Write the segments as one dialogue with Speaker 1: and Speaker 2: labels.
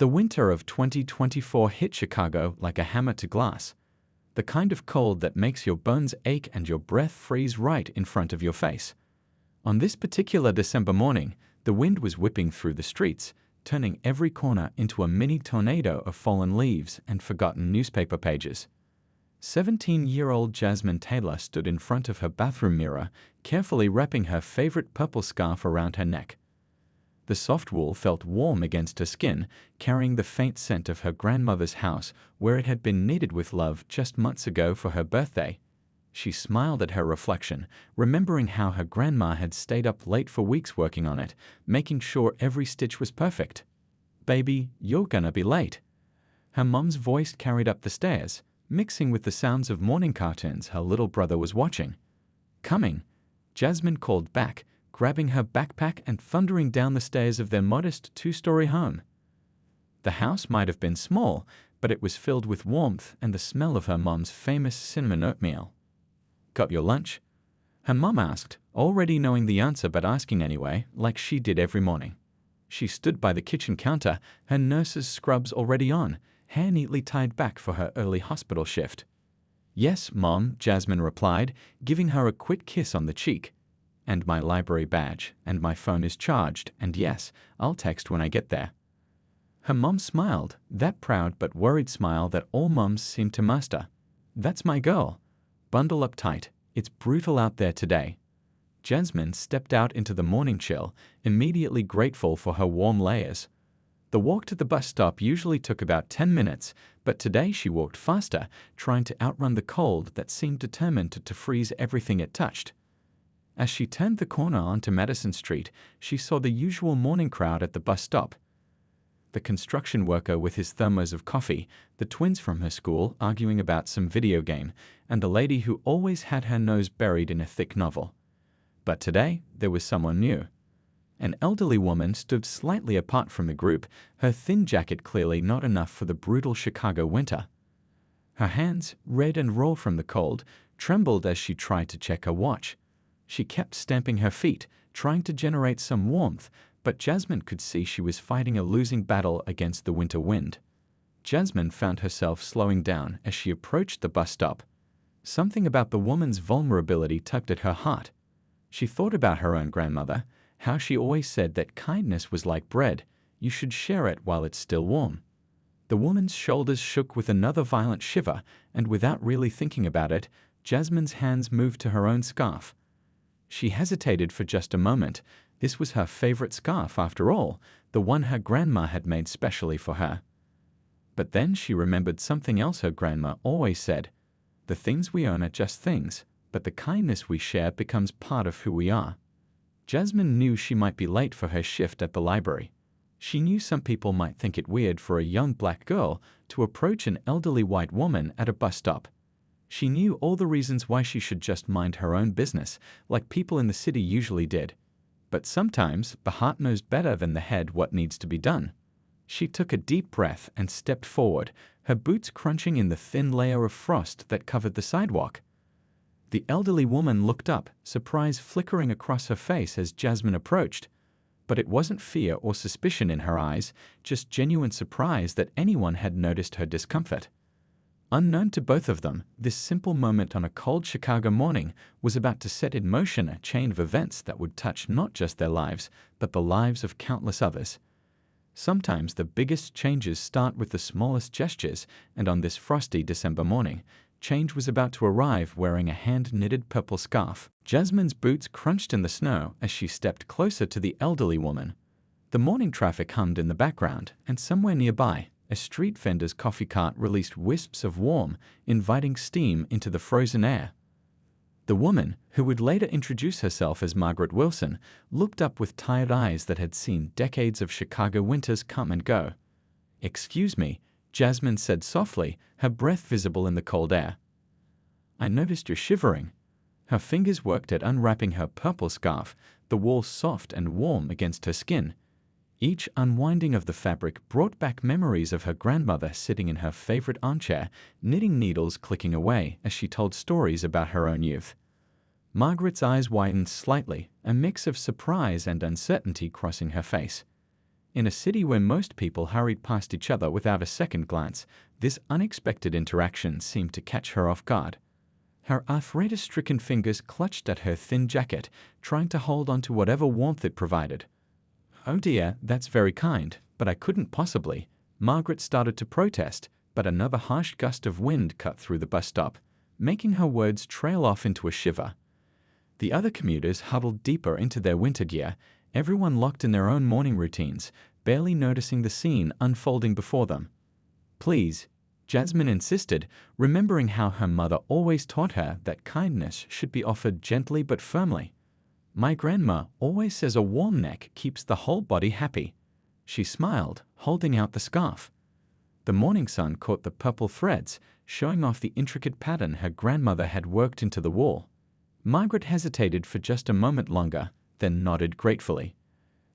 Speaker 1: The winter of 2024 hit Chicago like a hammer to glass, the kind of cold that makes your bones ache and your breath freeze right in front of your face. On this particular December morning, the wind was whipping through the streets, turning every corner into a mini tornado of fallen leaves and forgotten newspaper pages. 17-year-old Jasmine Taylor stood in front of her bathroom mirror, carefully wrapping her favorite purple scarf around her neck. The soft wool felt warm against her skin, carrying the faint scent of her grandmother's house where it had been knitted with love just months ago for her birthday. She smiled at her reflection, remembering how her grandma had stayed up late for weeks working on it, making sure every stitch was perfect. "Baby, you're gonna be late." Her mom's voice carried up the stairs, mixing with the sounds of morning cartoons her little brother was watching. "Coming," Jasmine called back, grabbing her backpack and thundering down the stairs of their modest two-story home. The house might have been small, but it was filled with warmth and the smell of her mom's famous cinnamon oatmeal. "Got your lunch?" her mom asked, already knowing the answer but asking anyway, like she did every morning. She stood by the kitchen counter, her nurse's scrubs already on, hair neatly tied back for her early hospital shift. "Yes, Mom," Jasmine replied, giving her a quick kiss on the cheek. "And my library badge, and my phone is charged, and yes, I'll text when I get there." Her mom smiled, that proud but worried smile that all moms seem to master. "That's my girl. Bundle up tight, it's brutal out there today." Jasmine stepped out into the morning chill, immediately grateful for her warm layers. The walk to the bus stop usually took about 10 minutes, but today she walked faster, trying to outrun the cold that seemed determined to freeze everything it touched. As she turned the corner onto Madison Street, she saw the usual morning crowd at the bus stop. The construction worker with his thermos of coffee, the twins from her school arguing about some video game, and the lady who always had her nose buried in a thick novel. But today, there was someone new. An elderly woman stood slightly apart from the group, her thin jacket clearly not enough for the brutal Chicago winter. Her hands, red and raw from the cold, trembled as she tried to check her watch. She kept stamping her feet, trying to generate some warmth, but Jasmine could see she was fighting a losing battle against the winter wind. Jasmine found herself slowing down as she approached the bus stop. Something about the woman's vulnerability tugged at her heart. She thought about her own grandmother, how she always said that kindness was like bread, you should share it while it's still warm. The woman's shoulders shook with another violent shiver, and without really thinking about it, Jasmine's hands moved to her own scarf. She hesitated for just a moment. This was her favorite scarf, after all, the one her grandma had made specially for her. But then she remembered something else her grandma always said. "The things we own are just things, but the kindness we share becomes part of who we are." Jasmine knew she might be late for her shift at the library. She knew some people might think it weird for a young black girl to approach an elderly white woman at a bus stop. She knew all the reasons why she should just mind her own business, like people in the city usually did. But sometimes the heart knows better than the head what needs to be done. She took a deep breath and stepped forward, her boots crunching in the thin layer of frost that covered the sidewalk. The elderly woman looked up, surprise flickering across her face as Jasmine approached. But it wasn't fear or suspicion in her eyes, just genuine surprise that anyone had noticed her discomfort. Unknown to both of them, this simple moment on a cold Chicago morning was about to set in motion a chain of events that would touch not just their lives, but the lives of countless others. Sometimes the biggest changes start with the smallest gestures, and on this frosty December morning, change was about to arrive wearing a hand-knitted purple scarf. Jasmine's boots crunched in the snow as she stepped closer to the elderly woman. The morning traffic hummed in the background, and somewhere nearby, a street vendor's coffee cart released wisps of warm, inviting steam into the frozen air. The woman, who would later introduce herself as Margaret Wilson, looked up with tired eyes that had seen decades of Chicago winters come and go. "Excuse me," Jasmine said softly, her breath visible in the cold air. "I noticed you're shivering." Her fingers worked at unwrapping her purple scarf, the wool soft and warm against her skin. Each unwinding of the fabric brought back memories of her grandmother sitting in her favorite armchair, knitting needles clicking away as she told stories about her own youth. Margaret's eyes widened slightly, a mix of surprise and uncertainty crossing her face. In a city where most people hurried past each other without a second glance, this unexpected interaction seemed to catch her off guard. Her arthritis-stricken fingers clutched at her thin jacket, trying to hold on to whatever warmth it provided. "Oh dear, that's very kind, but I couldn't possibly." Margaret started to protest, but another harsh gust of wind cut through the bus stop, making her words trail off into a shiver. The other commuters huddled deeper into their winter gear, everyone locked in their own morning routines, barely noticing the scene unfolding before them. "Please," Jasmine insisted, remembering how her mother always taught her that kindness should be offered gently but firmly. "My grandma always says a warm neck keeps the whole body happy." She smiled, holding out the scarf. The morning sun caught the purple threads, showing off the intricate pattern her grandmother had worked into the wool. Margaret hesitated for just a moment longer, then nodded gratefully.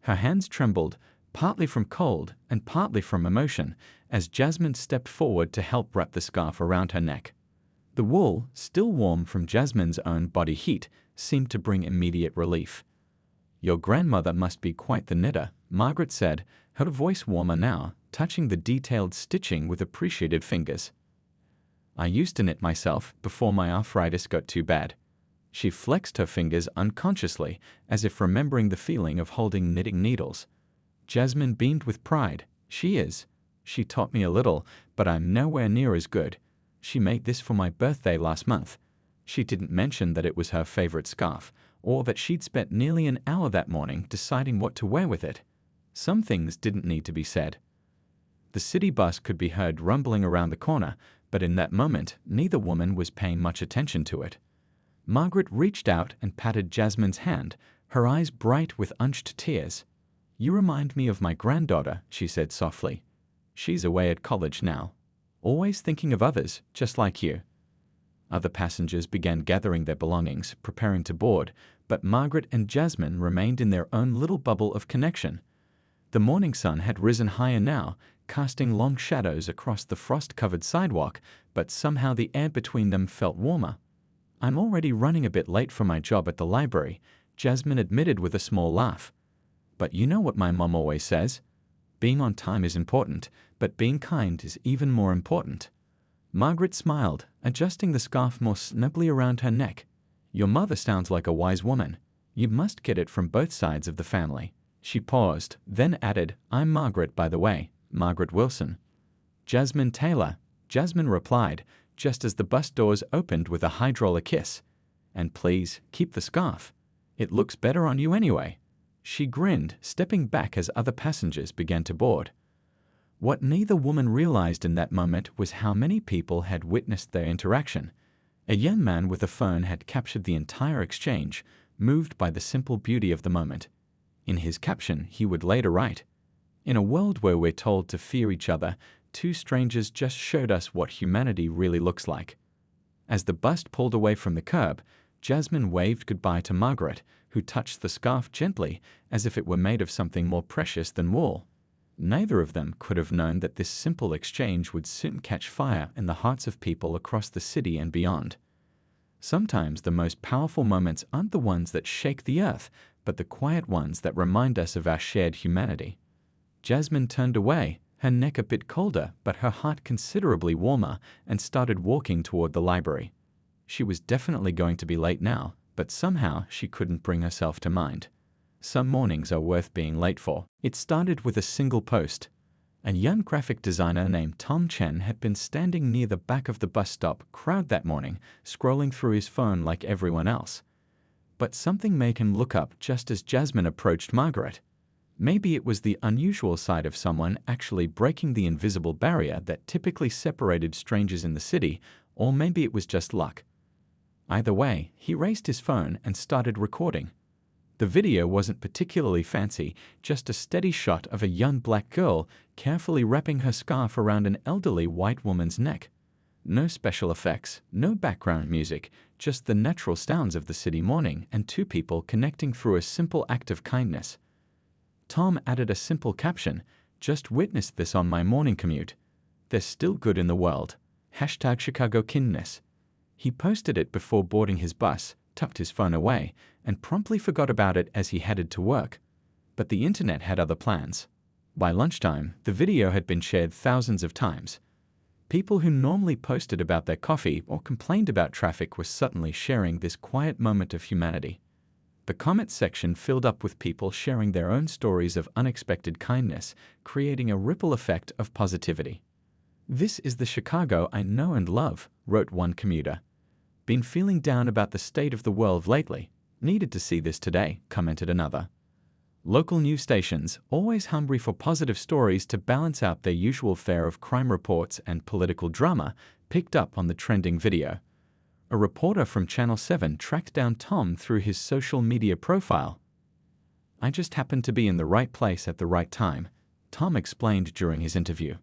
Speaker 1: Her hands trembled, partly from cold and partly from emotion, as Jasmine stepped forward to help wrap the scarf around her neck. The wool, still warm from Jasmine's own body heat, seemed to bring immediate relief. "Your grandmother must be quite the knitter," Margaret said, her voice warmer now, touching the detailed stitching with appreciative fingers. "I used to knit myself before my arthritis got too bad." She flexed her fingers unconsciously, as if remembering the feeling of holding knitting needles. Jasmine beamed with pride. "She is. She taught me a little, but I'm nowhere near as good. She made this for my birthday last month." She didn't mention that it was her favorite scarf, or that she'd spent nearly an hour that morning deciding what to wear with it. Some things didn't need to be said. The city bus could be heard rumbling around the corner, but in that moment, neither woman was paying much attention to it. Margaret reached out and patted Jasmine's hand, her eyes bright with unshed tears. "You remind me of my granddaughter," she said softly. "She's away at college now. Always thinking of others, just like you." Other passengers began gathering their belongings, preparing to board, but Margaret and Jasmine remained in their own little bubble of connection. The morning sun had risen higher now, casting long shadows across the frost-covered sidewalk, but somehow the air between them felt warmer. "I'm already running a bit late for my job at the library," Jasmine admitted with a small laugh. "But you know what my mom always says? Being on time is important, but being kind is even more important." Margaret smiled, adjusting the scarf more snugly around her neck. "Your mother sounds like a wise woman. You must get it from both sides of the family." She paused, then added, "I'm Margaret, by the way, Margaret Wilson." "Jasmine Taylor," Jasmine replied, just as the bus doors opened with a hydraulic hiss. "And please, keep the scarf. It looks better on you anyway." She grinned, stepping back as other passengers began to board. What neither woman realized in that moment was how many people had witnessed their interaction. A young man with a phone had captured the entire exchange, moved by the simple beauty of the moment. In his caption, he would later write, "In a world where we're told to fear each other, two strangers just showed us what humanity really looks like." As the bus pulled away from the curb, Jasmine waved goodbye to Margaret, who touched the scarf gently, as if it were made of something more precious than wool. Neither of them could have known that this simple exchange would soon catch fire in the hearts of people across the city and beyond. Sometimes the most powerful moments aren't the ones that shake the earth, but the quiet ones that remind us of our shared humanity. Jasmine turned away, her neck a bit colder but her heart considerably warmer, and started walking toward the library. She was definitely going to be late now, but somehow she couldn't bring herself to mind. Some mornings are worth being late for. It started with a single post. A young graphic designer named Tom Chen had been standing near the back of the bus stop crowd that morning, scrolling through his phone like everyone else. But something made him look up just as Jasmine approached Margaret. Maybe it was the unusual side of someone actually breaking the invisible barrier that typically separated strangers in the city, or maybe it was just luck. Either way, he raised his phone and started recording. The video wasn't particularly fancy, just a steady shot of a young black girl carefully wrapping her scarf around an elderly white woman's neck. No special effects, no background music, just the natural sounds of the city morning and two people connecting through a simple act of kindness. Tom added a simple caption, "Just witnessed this on my morning commute. There's still good in the world. #ChicagoKindness." He posted it before boarding his bus, tucked his phone away, and promptly forgot about it as he headed to work. But the internet had other plans. By lunchtime, the video had been shared thousands of times. People who normally posted about their coffee or complained about traffic were suddenly sharing this quiet moment of humanity. The comment section filled up with people sharing their own stories of unexpected kindness, creating a ripple effect of positivity. "This is the Chicago I know and love," wrote one commuter. "Been feeling down about the state of the world lately. Needed to see this today," commented another. Local news stations, always hungry for positive stories to balance out their usual fare of crime reports and political drama, picked up on the trending video. A reporter from Channel 7 tracked down Tom through his social media profile. "I just happened to be in the right place at the right time," Tom explained during his interview.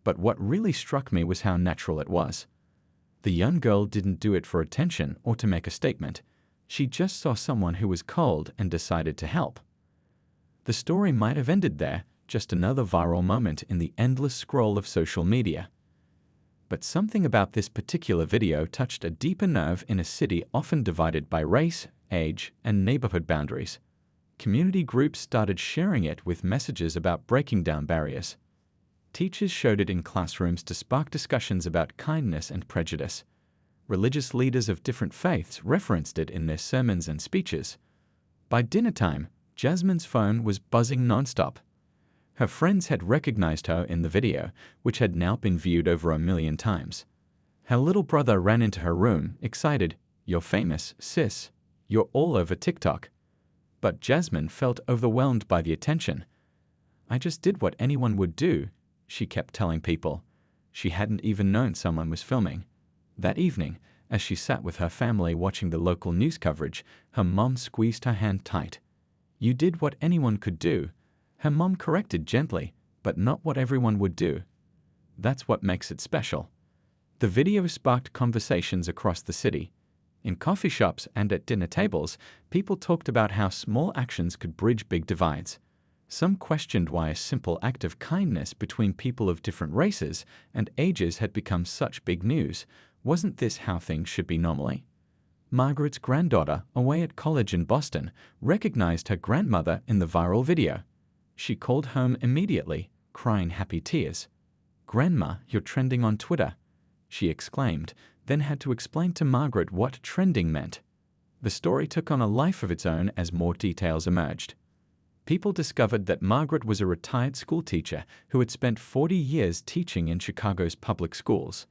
Speaker 1: But what really struck me was how natural it was. The young girl didn't do it for attention or to make a statement. She just saw someone who was cold and decided to help. The story might have ended there, just another viral moment in the endless scroll of social media. But something about this particular video touched a deeper nerve in a city often divided by race, age, and neighborhood boundaries. Community groups started sharing it with messages about breaking down barriers. Teachers showed it in classrooms to spark discussions about kindness and prejudice. Religious leaders of different faiths referenced it in their sermons and speeches. By dinner time, Jasmine's phone was buzzing nonstop. Her friends had recognized her in the video, which had now been viewed over 1 million times. Her little brother ran into her room, excited. "You're famous, sis. You're all over TikTok." But Jasmine felt overwhelmed by the attention. "I just did what anyone would do," she kept telling people. She hadn't even known someone was filming. That evening, as she sat with her family watching the local news coverage, her mom squeezed her hand tight. "You did what anyone could do," her mom corrected gently, "but not what everyone would do. That's what makes it special." The video sparked conversations across the city. In coffee shops and at dinner tables, people talked about how small actions could bridge big divides. Some questioned why a simple act of kindness between people of different races and ages had become such big news. Wasn't this how things should be normally? Margaret's granddaughter, away at college in Boston, recognized her grandmother in the viral video. She called home immediately, crying happy tears. "Grandma, you're trending on Twitter," she exclaimed, then had to explain to Margaret what trending meant. The story took on a life of its own as more details emerged. People discovered that Margaret was a retired schoolteacher who had spent 40 years teaching in Chicago's public schools.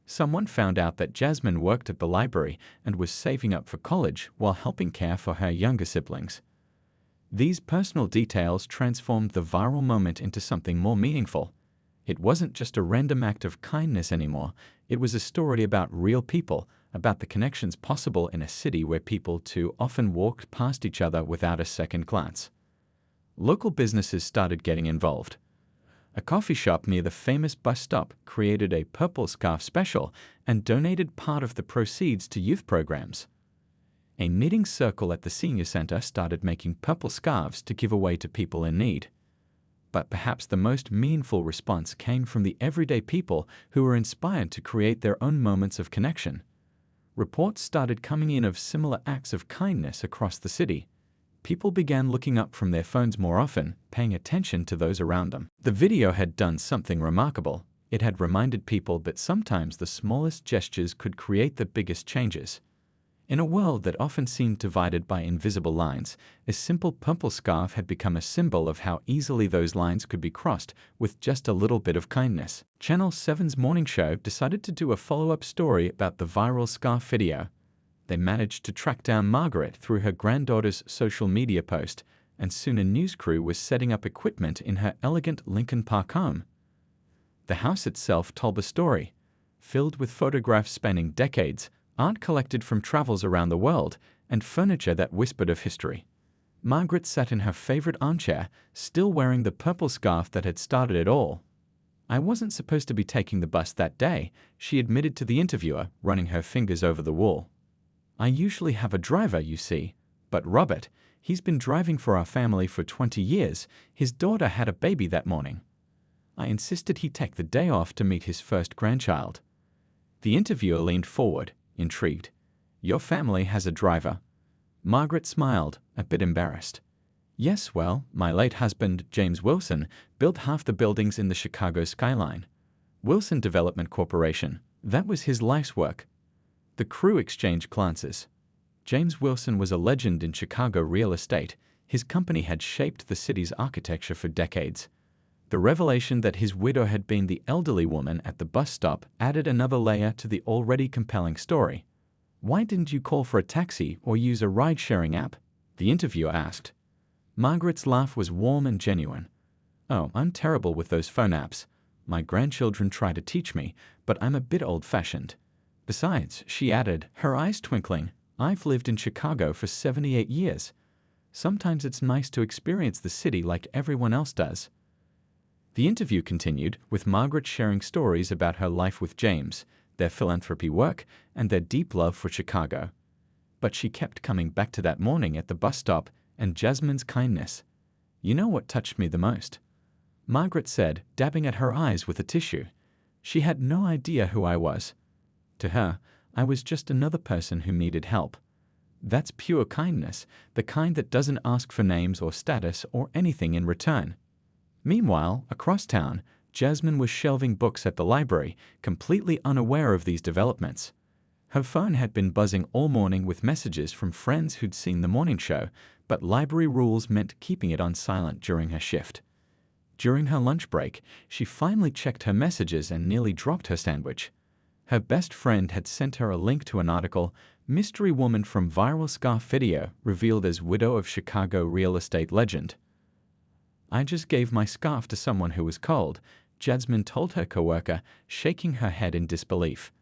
Speaker 1: Someone found out that Jasmine worked at the library and was saving up for college while helping care for her younger siblings. These personal details transformed the viral moment into something more meaningful. It wasn't just a random act of kindness anymore. It was a story about real people, about the connections possible in a city where people too often walked past each other without a second glance. Local businesses started getting involved. A coffee shop near the famous bus stop created a purple scarf special and donated part of the proceeds to youth programs. A knitting circle at the senior center started making purple scarves to give away to people in need. But perhaps the most meaningful response came from the everyday people who were inspired to create their own moments of connection. Reports started coming in of similar acts of kindness across the city. People began looking up from their phones more often, paying attention to those around them. The video had done something remarkable. It had reminded people that sometimes the smallest gestures could create the biggest changes. In a world that often seemed divided by invisible lines, a simple purple scarf had become a symbol of how easily those lines could be crossed with just a little bit of kindness. Channel 7's morning show decided to do a follow-up story about the viral scarf video. They managed to track down Margaret through her granddaughter's social media post, and soon a news crew was setting up equipment in her elegant Lincoln Park home. The house itself told a story, filled with photographs spanning decades, art collected from travels around the world, and furniture that whispered of history. Margaret sat in her favorite armchair, still wearing the purple scarf that had started it all. "I wasn't supposed to be taking the bus that day," she admitted to the interviewer, running her fingers over the wall. "I usually have a driver, you see, but Robert, he's been driving for our family for 20 years. His daughter had a baby that morning. I insisted he take the day off to meet his first grandchild." The interviewer leaned forward, intrigued. "Your family has a driver?" Margaret smiled, a bit embarrassed. Yes, well, my late husband, James Wilson, built half the buildings in the Chicago skyline. Wilson Development Corporation, that was his life's work. The crew exchanged glances. James Wilson was a legend in Chicago real estate. His company had shaped the city's architecture for decades. The revelation that his widow had been the elderly woman at the bus stop added another layer to the already compelling story. "Why didn't you call for a taxi or use a ride-sharing app?" the interviewer asked. Margaret's laugh was warm and genuine. "Oh, I'm terrible with those phone apps. My grandchildren try to teach me, but I'm a bit old-fashioned. Besides," she added, her eyes twinkling, "I've lived in Chicago for 78 years. Sometimes it's nice to experience the city like everyone else does." The interview continued, with Margaret sharing stories about her life with James, their philanthropy work, and their deep love for Chicago. But she kept coming back to that morning at the bus stop and Jasmine's kindness. "You know what touched me the most?" Margaret said, dabbing at her eyes with a tissue. "She had no idea who I was. To her, I was just another person who needed help. That's pure kindness, the kind that doesn't ask for names or status or anything in return." Meanwhile, across town, Jasmine was shelving books at the library, completely unaware of these developments. Her phone had been buzzing all morning with messages from friends who'd seen the morning show, but library rules meant keeping it on silent during her shift. During her lunch break, she finally checked her messages and nearly dropped her sandwich. Her best friend had sent her a link to an article, "Mystery Woman from Viral Scarf Video Revealed as Widow of Chicago Real Estate Legend." "I just gave my scarf to someone who was cold," Jasmine told her coworker, shaking her head in disbelief.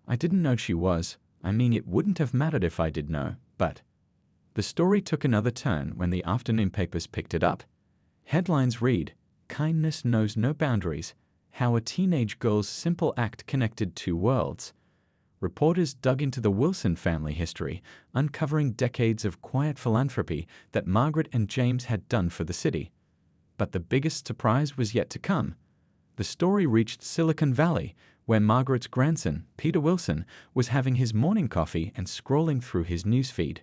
Speaker 1: "I didn't know she was. I mean, it wouldn't have mattered if I did know, but..." The story took another turn when the afternoon papers picked it up. Headlines read, "Kindness Knows No Boundaries, How a Teenage Girl's Simple Act Connected Two Worlds." Reporters dug into the Wilson family history, uncovering decades of quiet philanthropy that Margaret and James had done for the city. But the biggest surprise was yet to come. The story reached Silicon Valley, where Margaret's grandson, Peter Wilson, was having his morning coffee and scrolling through his newsfeed.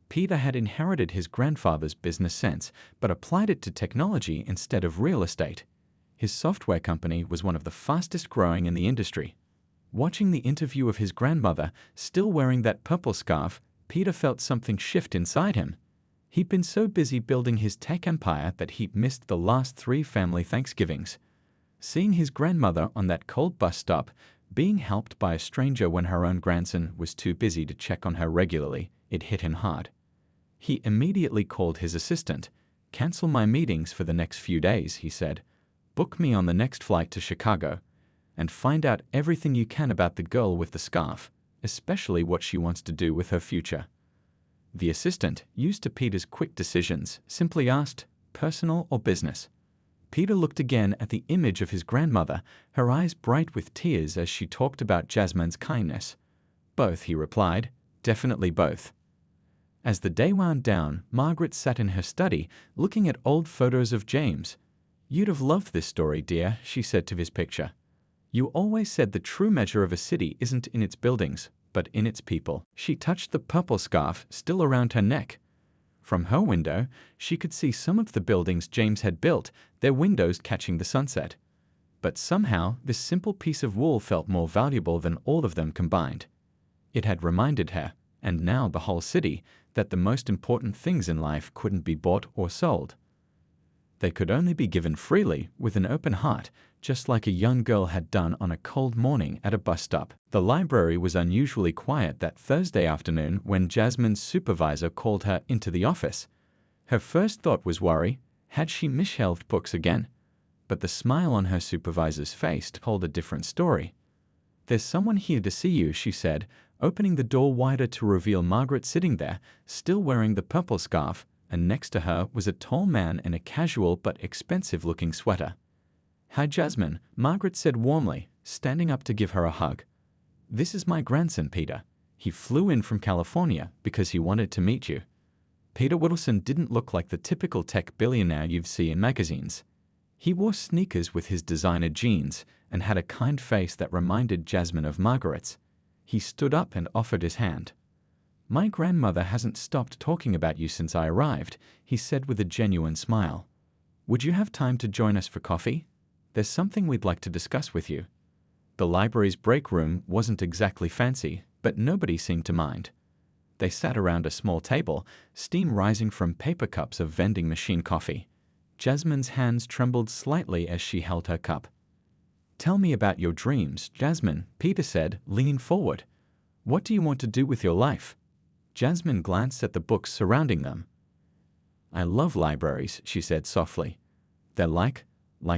Speaker 1: Peter had inherited his grandfather's business sense, but applied it to technology instead of real estate. His software company was one of the fastest growing in the industry. Watching the interview of his grandmother, still wearing that purple scarf, Peter felt something shift inside him. He'd been so busy building his tech empire that he'd missed the last 3 family Thanksgivings. Seeing his grandmother on that cold bus stop, being helped by a stranger when her own grandson was too busy to check on her regularly, it hit him hard. He immediately called his assistant. "Cancel my meetings for the next few days," he said. "Book me on the next flight to Chicago. And find out everything you can about the girl with the scarf, especially what she wants to do with her future." The assistant, used to Peter's quick decisions, simply asked, "Personal or business?" Peter looked again at the image of his grandmother, her eyes bright with tears as she talked about Jasmine's kindness. "Both," he replied. "Definitely both." As the day wound down, Margaret sat in her study, looking at old photos of James. "You'd have loved this story, dear," she said to his picture. "You always said the true measure of a city isn't in its buildings, but in its people." She touched the purple scarf still around her neck. From her window, she could see some of the buildings James had built, their windows catching the sunset. But somehow, this simple piece of wool felt more valuable than all of them combined. It had reminded her, and now the whole city, that the most important things in life couldn't be bought or sold. They could only be given freely, with an open heart, just like a young girl had done on a cold morning at a bus stop. The library was unusually quiet that Thursday afternoon when Jasmine's supervisor called her into the office. Her first thought was worry. Had she misshelved books again? But the smile on her supervisor's face told a different story. "There's someone here to see you," she said, opening the door wider to reveal Margaret sitting there, still wearing the purple scarf, and next to her was a tall man in a casual but expensive-looking sweater. "Hi, Jasmine," Margaret said warmly, standing up to give her a hug. "This is my grandson, Peter. He flew in from California because he wanted to meet you." Peter Wilson didn't look like the typical tech billionaire you'd see in magazines. He wore sneakers with his designer jeans and had a kind face that reminded Jasmine of Margaret's. He stood up and offered his hand. My grandmother hasn't stopped talking about you since I arrived, he said with a genuine smile. Would you have time to join us for coffee? There's something we'd like to discuss with you. The library's break room wasn't exactly fancy, but nobody seemed to mind. They sat around a small table, steam rising from paper cups of vending machine coffee. Jasmine's hands trembled slightly as she held her cup. Tell me about your dreams, Jasmine, Peter said, leaning forward. What do you want to do with your life? Jasmine glanced at the books surrounding them. I love libraries, she said softly. They're like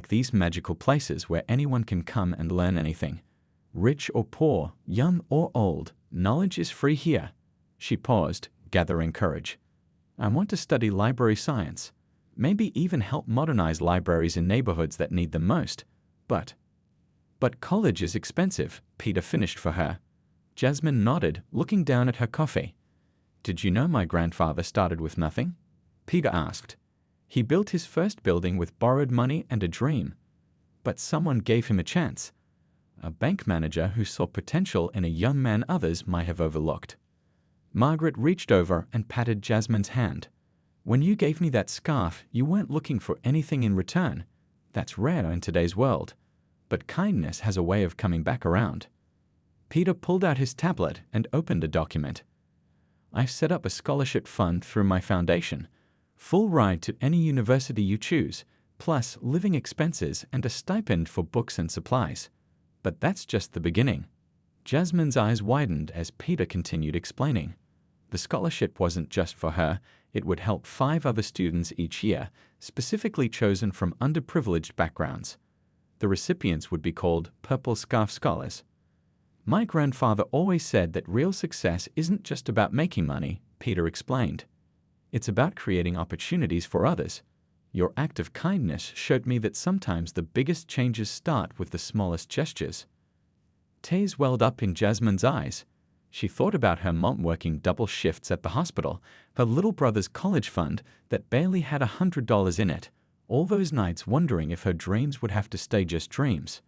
Speaker 1: these magical places where anyone can come and learn anything. Rich or poor, young or old, knowledge is free here. She paused, gathering courage. I want to study library science, maybe even help modernize libraries in neighborhoods that need them most. But college is expensive, Peter finished for her. Jasmine nodded, looking down at her coffee. Did you know my grandfather started with nothing? Peter asked. He built his first building with borrowed money and a dream. But someone gave him a chance. A bank manager who saw potential in a young man others might have overlooked. Margaret reached over and patted Jasmine's hand. When you gave me that scarf, you weren't looking for anything in return. That's rare in today's world. But kindness has a way of coming back around. Peter pulled out his tablet and opened a document. I've set up a scholarship fund through my foundation. Full ride to any university you choose, plus living expenses and a stipend for books and supplies. But that's just the beginning. Jasmine's eyes widened as Peter continued explaining. The scholarship wasn't just for her, it would help 5 other students each year, specifically chosen from underprivileged backgrounds. The recipients would be called Purple Scarf Scholars. My grandfather always said that real success isn't just about making money, Peter explained. It's about creating opportunities for others. Your act of kindness showed me that sometimes the biggest changes start with the smallest gestures. Tears welled up in Jasmine's eyes. She thought about her mom working double shifts at the hospital, her little brother's college fund that barely had $100 in it, all those nights wondering if her dreams would have to stay just dreams.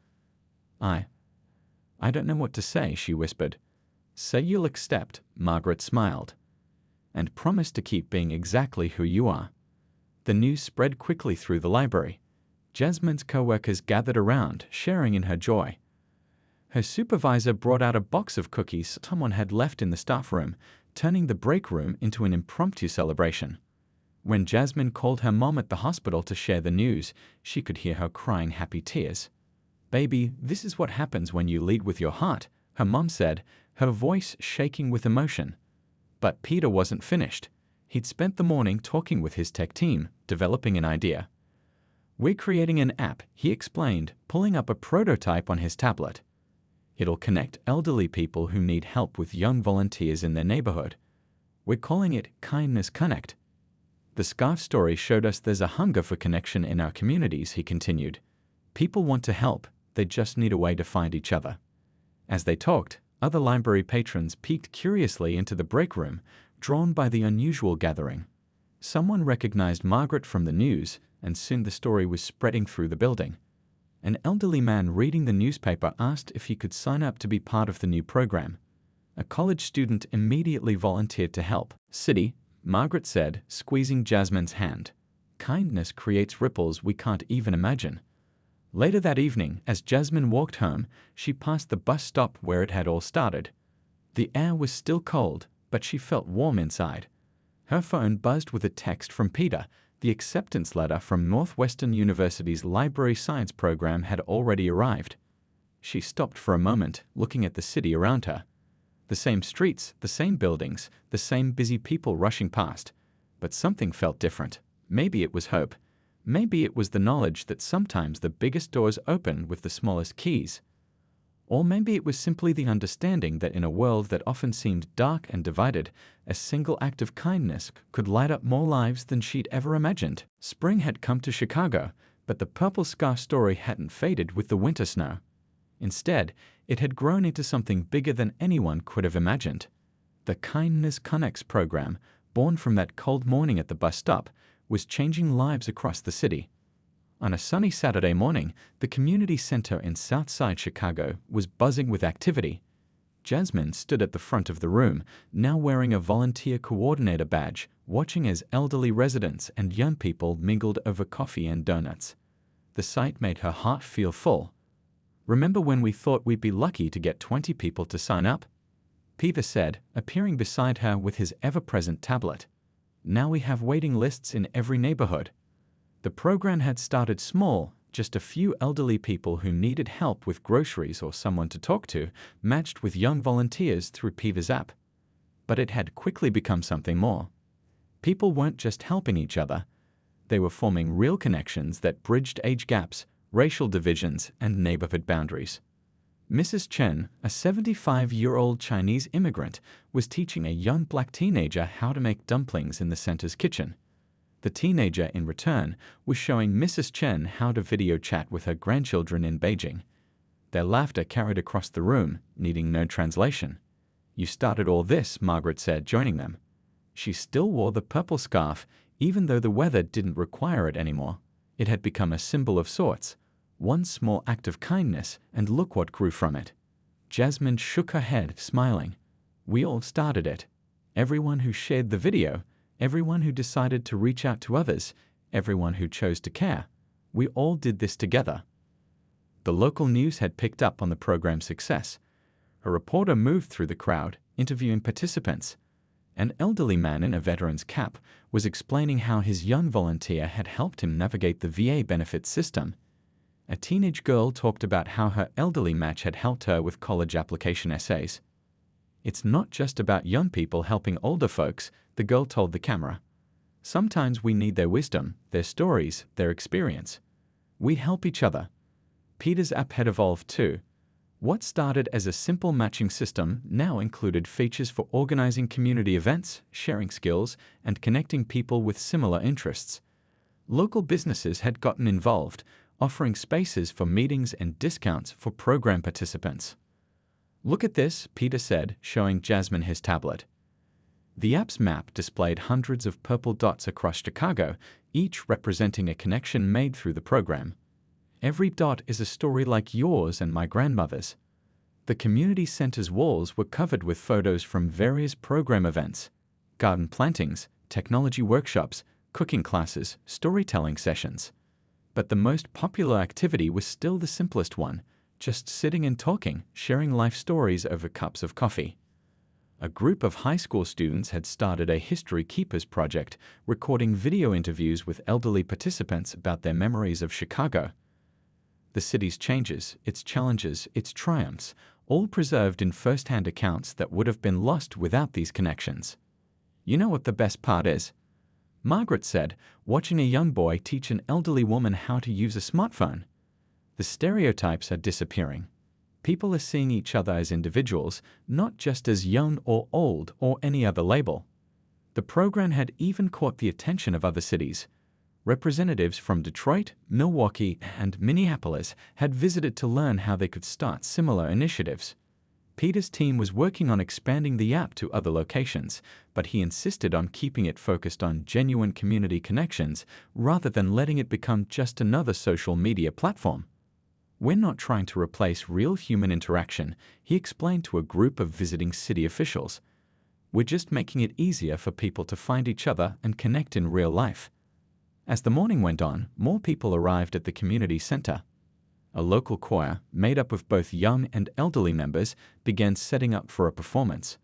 Speaker 1: I don't know what to say, she whispered. Say you'll accept, Margaret smiled. And promise to keep being exactly who you are. The news spread quickly through the library. Jasmine's co-workers gathered around, sharing in her joy. Her supervisor brought out a box of cookies someone had left in the staff room, turning the break room into an impromptu celebration. When Jasmine called her mom at the hospital to share the news, she could hear her crying happy tears. Baby, this is what happens when you lead with your heart, her mom said, her voice shaking with emotion. But Peter wasn't finished. He'd spent the morning talking with his tech team, developing an idea. We're creating an app, he explained, pulling up a prototype on his tablet. It'll connect elderly people who need help with young volunteers in their neighborhood. We're calling it Kindness Connect. The scarf story showed us there's a hunger for connection in our communities, he continued. People want to help, they just need a way to find each other. As they talked, other library patrons peeked curiously into the break room, drawn by the unusual gathering. Someone recognized Margaret from the news, and soon the story was spreading through the building. An elderly man reading the newspaper asked if he could sign up to be part of the new program. A college student immediately volunteered to help. City, Margaret said, squeezing Jasmine's hand. Kindness creates ripples we can't even imagine. Later that evening, as Jasmine walked home, she passed the bus stop where it had all started. The air was still cold, but she felt warm inside. Her phone buzzed with a text from Peter. The acceptance letter from Northwestern University's library science program had already arrived. She stopped for a moment, looking at the city around her. The same streets, the same buildings, the same busy people rushing past. But something felt different. Maybe it was hope. Maybe it was the knowledge that sometimes the biggest doors open with the smallest keys. Or maybe it was simply the understanding that in a world that often seemed dark and divided, a single act of kindness could light up more lives than she'd ever imagined. Spring had come to Chicago, but the purple scarf story hadn't faded with the winter snow. Instead, it had grown into something bigger than anyone could have imagined. The Kindness Connects program, born from that cold morning at the bus stop, was changing lives across the city. On a sunny Saturday morning, the community center in Southside Chicago was buzzing with activity. Jasmine stood at the front of the room, now wearing a volunteer coordinator badge, watching as elderly residents and young people mingled over coffee and donuts. The sight made her heart feel full. "Remember when we thought we'd be lucky to get 20 people to sign up?" Peter said, appearing beside her with his ever-present tablet. "Now we have waiting lists in every neighborhood." The program had started small, just a few elderly people who needed help with groceries or someone to talk to, matched with young volunteers through Peter's app. But it had quickly become something more. People weren't just helping each other. They were forming real connections that bridged age gaps, racial divisions, and neighborhood boundaries. Mrs. Chen, a 75-year-old Chinese immigrant, was teaching a young black teenager how to make dumplings in the center's kitchen. The teenager, in return, was showing Mrs. Chen how to video chat with her grandchildren in Beijing. Their laughter carried across the room, needing no translation. "You started all this," Margaret said, joining them. She still wore the purple scarf, even though the weather didn't require it anymore. It had become a symbol of sorts. One small act of kindness, and look what grew from it. Jasmine shook her head, smiling. "We all started it. Everyone who shared the video, everyone who decided to reach out to others, everyone who chose to care. We all did this together." The local news had picked up on the program's success. A reporter moved through the crowd, interviewing participants. An elderly man in a veteran's cap was explaining how his young volunteer had helped him navigate the VA benefits system. A teenage girl talked about how her elderly match had helped her with college application essays. "It's not just about young people helping older folks," the girl told the camera. "Sometimes we need their wisdom, their stories, their experience. We help each other." Peter's app had evolved too. What started as a simple matching system now included features for organizing community events, sharing skills, and connecting people with similar interests. Local businesses had gotten involved, offering spaces for meetings and discounts for program participants. "Look at this," Peter said, showing Jasmine his tablet. The app's map displayed hundreds of purple dots across Chicago, each representing a connection made through the program. "Every dot is a story like yours and my grandmother's." The community center's walls were covered with photos from various program events, garden plantings, technology workshops, cooking classes, storytelling sessions. But the most popular activity was still the simplest one, just sitting and talking, sharing life stories over cups of coffee. A group of high school students had started a History Keepers project, recording video interviews with elderly participants about their memories of Chicago. The city's changes, its challenges, its triumphs, all preserved in first-hand accounts that would have been lost without these connections. "You know what the best part is?" Margaret said, watching a young boy teach an elderly woman how to use a smartphone. "The stereotypes are disappearing. People are seeing each other as individuals, not just as young or old or any other label." The program had even caught the attention of other cities. Representatives from Detroit, Milwaukee, and Minneapolis had visited to learn how they could start similar initiatives. Peter's team was working on expanding the app to other locations, but he insisted on keeping it focused on genuine community connections rather than letting it become just another social media platform. "We're not trying to replace real human interaction," he explained to a group of visiting city officials. "We're just making it easier for people to find each other and connect in real life." As the morning went on, more people arrived at the community center. A local choir, made up of both young and elderly members, began setting up for a performance.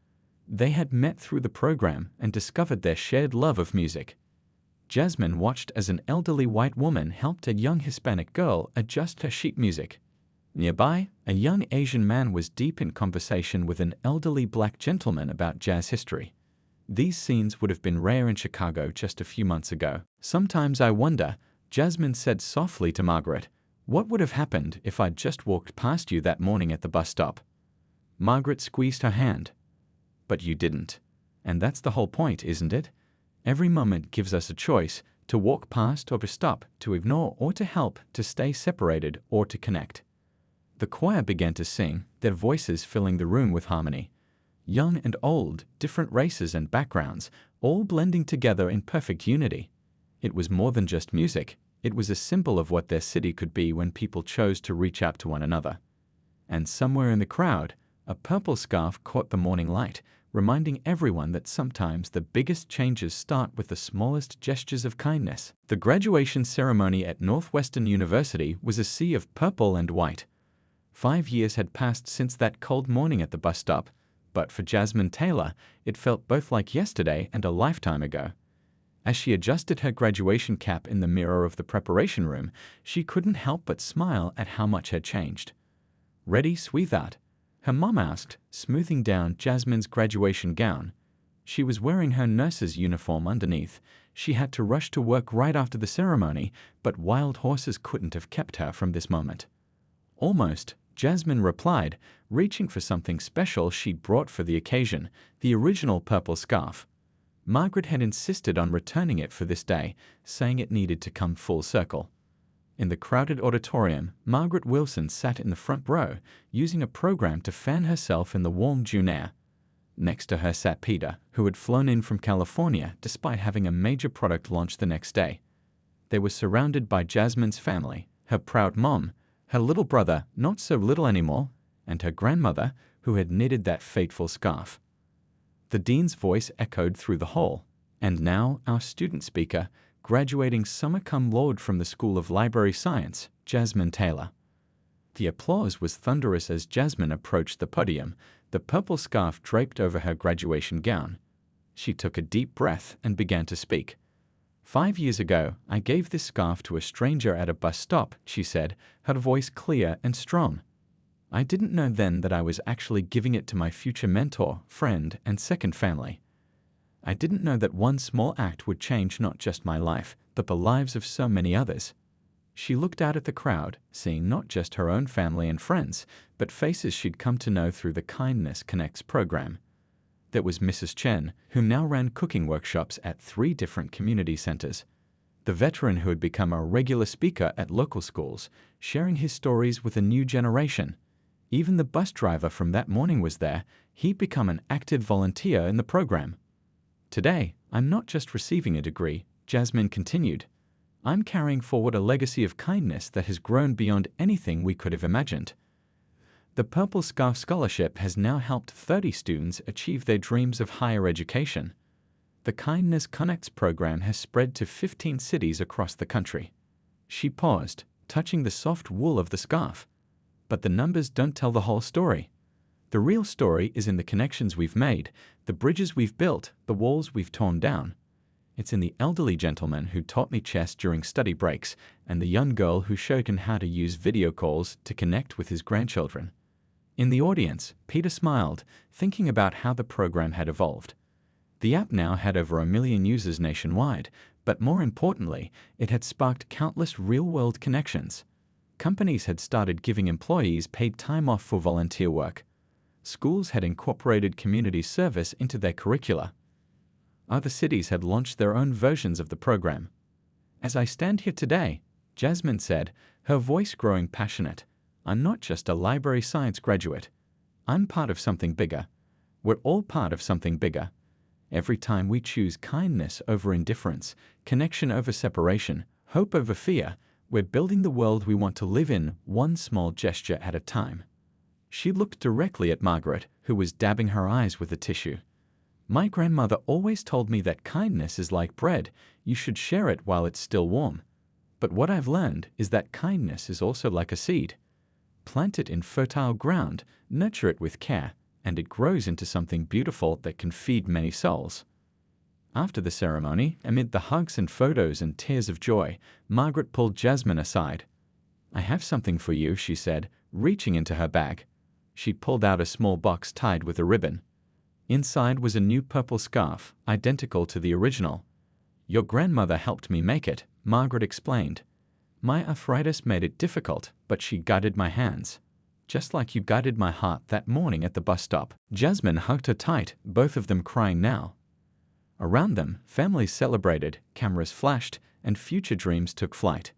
Speaker 1: They had met through the program and discovered their shared love of music. Jasmine watched as an elderly white woman helped a young Hispanic girl adjust her sheet music. Nearby, a young Asian man was deep in conversation with an elderly black gentleman about jazz history. These scenes would have been rare in Chicago just a few months ago. "Sometimes I wonder," Jasmine said softly to Margaret, "what would have happened if I'd just walked past you that morning at the bus stop?" Margaret squeezed her hand. "But you didn't. And that's the whole point, isn't it? Every moment gives us a choice, to walk past or to stop, to ignore or to help, to stay separated or to connect." The choir began to sing, their voices filling the room with harmony. Young and old, different races and backgrounds, all blending together in perfect unity. It was more than just music. It was a symbol of what their city could be when people chose to reach out to one another. And somewhere in the crowd, A purple scarf caught the morning light, reminding everyone that sometimes the biggest changes start with the smallest gestures of kindness. The graduation ceremony at Northwestern University was a sea of purple and white. 5 years had passed since that cold morning at the bus stop, but for Jasmine Taylor, it felt both like yesterday and a lifetime ago. As she adjusted her graduation cap in the mirror of the preparation room, she couldn't help but smile at how much had changed. "Ready, sweetheart?" her mom asked, smoothing down Jasmine's graduation gown. She was wearing her nurse's uniform underneath. She had to rush to work right after the ceremony, but wild horses couldn't have kept her from this moment. "Almost," Jasmine replied, reaching for something special she'd brought for the occasion, the original purple scarf. Margaret had insisted on returning it for this day, saying it needed to come full circle. In the crowded auditorium, Margaret Wilson sat in the front row, using a program to fan herself in the warm June air. Next to her sat Peter, who had flown in from California despite having a major product launch the next day. They were surrounded by Jasmine's family, her proud mom, her little brother, not so little anymore, and her grandmother, who had knitted that fateful scarf. The dean's voice echoed through the hall. "And now our student speaker, graduating summa cum laude from the School of Library Science, Jasmine Taylor." The applause was thunderous as Jasmine approached the podium, the purple scarf draped over her graduation gown. She took a deep breath and began to speak. "5 years ago, I gave this scarf to a stranger at a bus stop," she said, her voice clear and strong. "I didn't know then that I was actually giving it to my future mentor, friend, and second family. I didn't know that one small act would change not just my life, but the lives of so many others." She looked out at the crowd, seeing not just her own family and friends, but faces she'd come to know through the Kindness Connects program. There was Mrs. Chen, who now ran cooking workshops at 3 different community centers. The veteran who had become a regular speaker at local schools, sharing his stories with a new generation. Even the bus driver from that morning was there. He'd become an active volunteer in the program. "Today, I'm not just receiving a degree," Jasmine continued. "I'm carrying forward a legacy of kindness that has grown beyond anything we could have imagined." The Purple Scarf Scholarship has now helped 30 students achieve their dreams of higher education. The Kindness Connects program has spread to 15 cities across the country. She paused, touching the soft wool of the scarf. But the numbers don't tell the whole story. The real story is in the connections we've made, the bridges we've built, the walls we've torn down. It's in the elderly gentleman who taught me chess during study breaks, and the young girl who showed him how to use video calls to connect with his grandchildren. In the audience, Peter smiled, thinking about how the program had evolved. The app now had over 1 million users nationwide, but more importantly, it had sparked countless real-world connections. Companies had started giving employees paid time off for volunteer work. Schools had incorporated community service into their curricula. Other cities had launched their own versions of the program. "As I stand here today," Jasmine said, her voice growing passionate, "I'm not just a library science graduate. I'm part of something bigger. We're all part of something bigger. Every time we choose kindness over indifference, connection over separation, hope over fear, we're building the world we want to live in, one small gesture at a time." She looked directly at Margaret, who was dabbing her eyes with a tissue. "My grandmother always told me that kindness is like bread. You should share it while it's still warm. But what I've learned is that kindness is also like a seed. Plant it in fertile ground, nurture it with care, and it grows into something beautiful that can feed many souls." After the ceremony, amid the hugs and photos and tears of joy, Margaret pulled Jasmine aside. "I have something for you," she said, reaching into her bag. She pulled out a small box tied with a ribbon. Inside was a new purple scarf, identical to the original. "Your grandmother helped me make it," Margaret explained. "My arthritis made it difficult, but she guided my hands. Just like you guided my heart that morning at the bus stop." Jasmine hugged her tight, both of them crying now. Around them, families celebrated, cameras flashed, and future dreams took flight.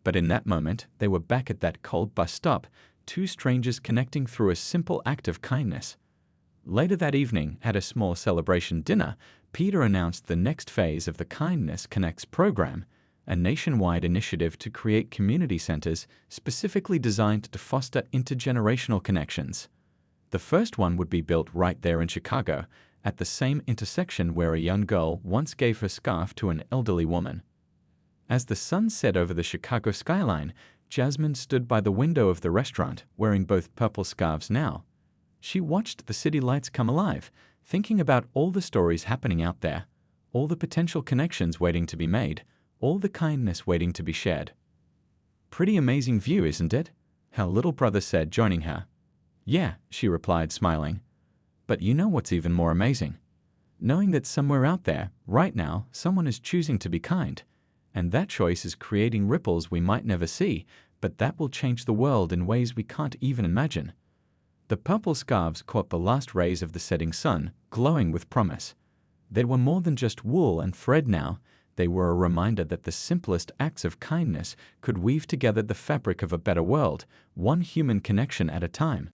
Speaker 1: But in that moment, they were back at that cold bus stop, 2 strangers connecting through a simple act of kindness. Later that evening, at a small celebration dinner, Peter announced the next phase of the Kindness Connects program, a nationwide initiative to create community centers specifically designed to foster intergenerational connections. The first one would be built right there in Chicago, at the same intersection where a young girl once gave her scarf to an elderly woman. As the sun set over the Chicago skyline, Jasmine stood by the window of the restaurant, wearing both purple scarves now. She watched the city lights come alive, thinking about all the stories happening out there, all the potential connections waiting to be made, all the kindness waiting to be shared. "Pretty amazing view, isn't it?" her little brother said, joining her. "Yeah," she replied, smiling. "But you know what's even more amazing? Knowing that somewhere out there, right now, someone is choosing to be kind. And that choice is creating ripples we might never see, but that will change the world in ways we can't even imagine." The purple scarves caught the last rays of the setting sun, glowing with promise. They were more than just wool and thread now. They were a reminder that the simplest acts of kindness could weave together the fabric of a better world, one human connection at a time.